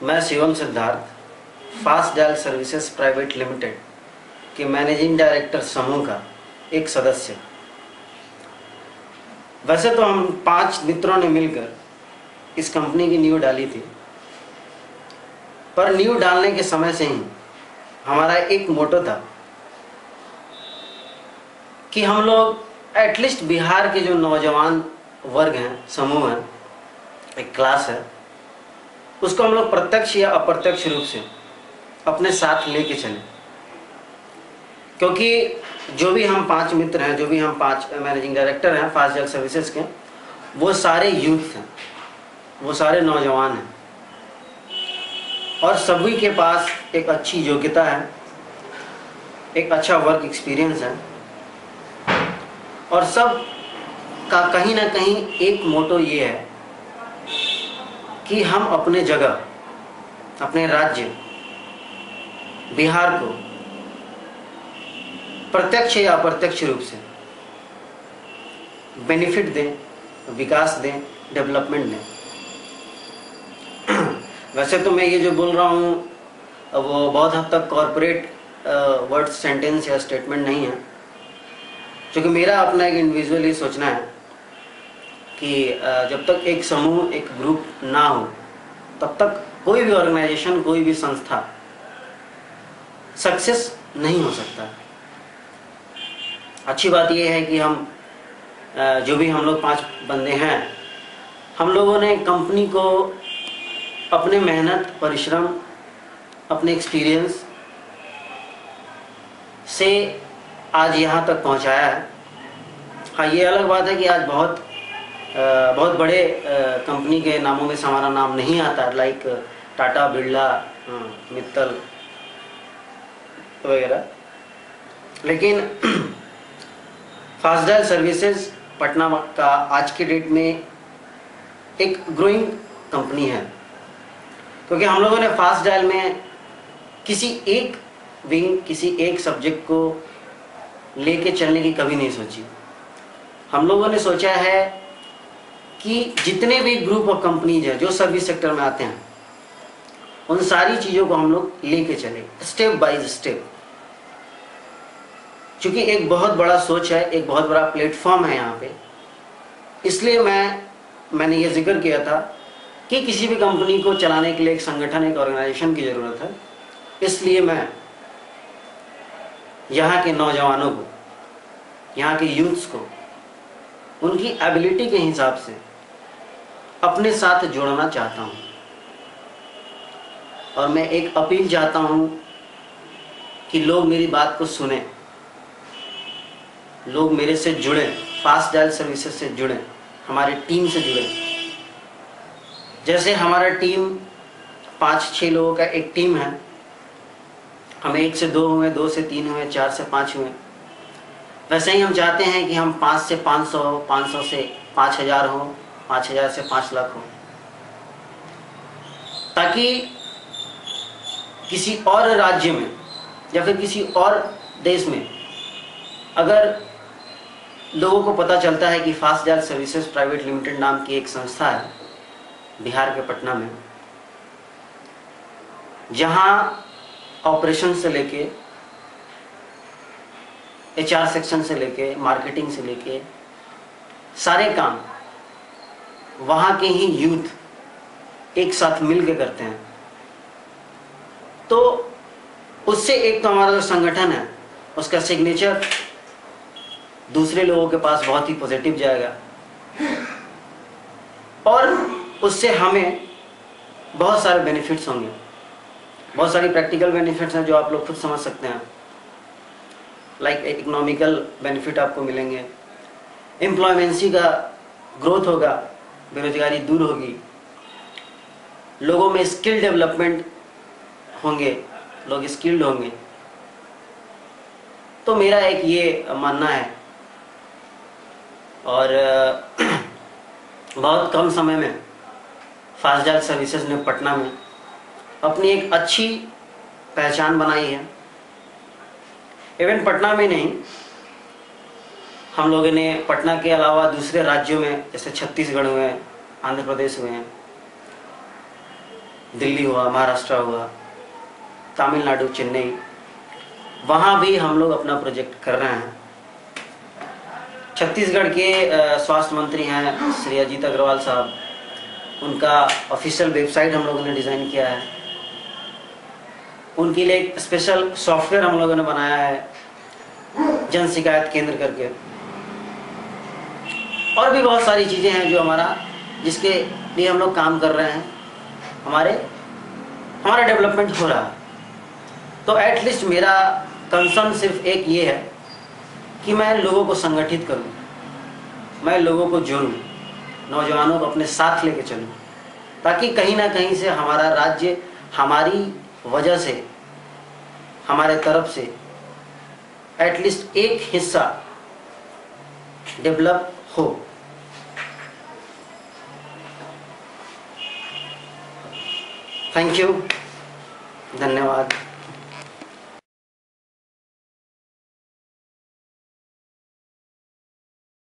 मैं Shivam Siddharth fast dial services private limited के managing director समूह का एक सदस्य। वैसे तो हम 5 मित्रों ने मिलकर इस कंपनी की नींव डाली थी, पर नींव डालने के समय से ही हमारा एक मोटो था कि हम लोग एटलीस्ट बिहार के जो नौजवान वर्ग हैं, समूह हैं, एक क्लास है, उसको हम लोग प्रत्यक्ष या अप्रत्यक्ष रूप से अपने साथ लेके चले। क्योंकि जो भी हम 5 मित्र हैं, जो भी हम 5 मैनेजिंग डायरेक्टर हैं फास्ट डायल सर्विसेज के, वो सारे यूथ हैं, वो सारे नौजवान हैं और सभी के पास एक अच्छी योग्यता है, एक अच्छा वर्क एक्सपीरियंस है और सब का कहीं ना कहीं एक मोटो ये है कि हम अपने जगह, अपने राज्य बिहार को प्रत्यक्ष या अप्रत्यक्ष रूप से बेनिफिट दें, विकास दें, डेवलपमेंट दें। वैसे तो मैं ये जो बोल रहा हूँ वो बहुत हद तक कॉरपोरेट वर्ड सेंटेंस या स्टेटमेंट नहीं है, क्योंकि मेरा अपना एक इंडिविजुअली सोचना है कि जब तक एक समूह, एक ग्रुप ना हो, तब तक कोई भी ऑर्गेनाइजेशन, कोई भी संस्था सक्सेस नहीं हो सकता। अच्छी बात यह है कि हम जो भी हम लोग 5 बंदे हैं, हम लोगों ने कंपनी को अपने मेहनत, परिश्रम, अपने एक्सपीरियंस से आज यहाँ तक पहुँचाया है। हाँ, ये अलग बात है कि आज बहुत बड़े कंपनी के नामों में से हमारा नाम नहीं आता, लाइक टाटा, बिरला, मित्तल वगैरह, लेकिन फास्ट डायल सर्विसेज पटना का आज के डेट में एक ग्रोइंग कंपनी है, क्योंकि हम लोगों ने फास्ट डायल में किसी एक विंग, किसी एक सब्जेक्ट को लेके चलने की कभी नहीं सोची। हम लोगों ने सोचा है कि जितने भी ग्रुप ऑफ कंपनीज हैं जो सर्विस सेक्टर में आते हैं, उन सारी चीज़ों को हम लोग लेके चले स्टेप बाय स्टेप। क्योंकि एक बहुत बड़ा सोच है, एक बहुत बड़ा प्लेटफॉर्म है यहाँ पे, इसलिए मैंने ये जिक्र किया था कि किसी भी कंपनी को चलाने के लिए एक संगठन, एक ऑर्गेनाइजेशन की ज़रूरत है। इसलिए मैं यहाँ के नौजवानों को, यहाँ के यूथ्स को उनकी एबिलिटी के हिसाब से अपने साथ जोड़ना चाहता हूँ। और मैं एक अपील चाहता हूँ कि लोग मेरी बात को सुने, लोग मेरे से जुड़ें, फास्ट डायल सर्विसेज से जुड़ें, हमारे टीम से जुड़ें। जैसे हमारा टीम 5-6 लोगों का एक टीम है, हमें 1 से 2 हुए, 2 से 3 हुए, 4 से 5 हुए, वैसे ही हम चाहते हैं कि हम 5 से 500 हो, 500 से 5000 हो, 5000 से 5 लाख हो, ताकि किसी और राज्य में या फिर किसी और देश में अगर लोगों को पता चलता है कि fast dial services private limited नाम की एक संस्था है बिहार के पटना में, जहां ऑपरेशन से लेके, HR सेक्शन से लेके, मार्केटिंग से लेके सारे काम वहाँ के ही यूथ एक साथ मिल के करते हैं, तो उससे एक तो हमारा जो संगठन है उसका सिग्नेचर दूसरे लोगों के पास बहुत ही पॉजिटिव जाएगा और उससे हमें बहुत सारे बेनिफिट्स होंगे। बहुत सारी प्रैक्टिकल बेनिफिट्स हैं जो आप लोग खुद समझ सकते हैं, लाइक इकोनॉमिकल बेनिफिट आपको मिलेंगे, एम्प्लॉयमेंसी का ग्रोथ होगा, बेरोजगारी दूर होगी, लोगों में स्किल डेवलपमेंट होंगे, लोग स्किल्ड होंगे। तो मेरा एक ये मानना है और बहुत कम समय में फास्ट डायल सर्विसेज ने पटना में अपनी एक अच्छी पहचान बनाई है। इवन पटना में नहीं, हम लोगों ने पटना के अलावा दूसरे राज्यों में जैसे छत्तीसगढ़ हुए, आंध्र प्रदेश हुए हैं, दिल्ली हुआ, महाराष्ट्र हुआ, तमिलनाडु, चेन्नई, वहाँ भी हम लोग अपना प्रोजेक्ट कर रहे हैं। छत्तीसगढ़ के स्वास्थ्य मंत्री हैं श्री अजीत अग्रवाल साहब, उनका ऑफिशियल वेबसाइट हम लोगों ने डिज़ाइन किया है। उनके लिए एक स्पेशल सॉफ्टवेयर हम लोगों ने बनाया है, जन शिकायत केंद्र करके। और भी बहुत सारी चीज़ें हैं जो जिसके लिए हम लोग काम कर रहे हैं, हमारा डेवलपमेंट हो रहा है। तो एटलीस्ट मेरा कंसर्न सिर्फ एक ये है कि मैं लोगों को संगठित करूं, मैं लोगों को जोड़ूं, नौजवानों को अपने साथ लेके चलूं, ताकि कहीं ना कहीं से हमारा राज्य हमारी वजह से, हमारे तरफ से एटलीस्ट एक हिस्सा डेवलप हो। थैंक यू, धन्यवाद।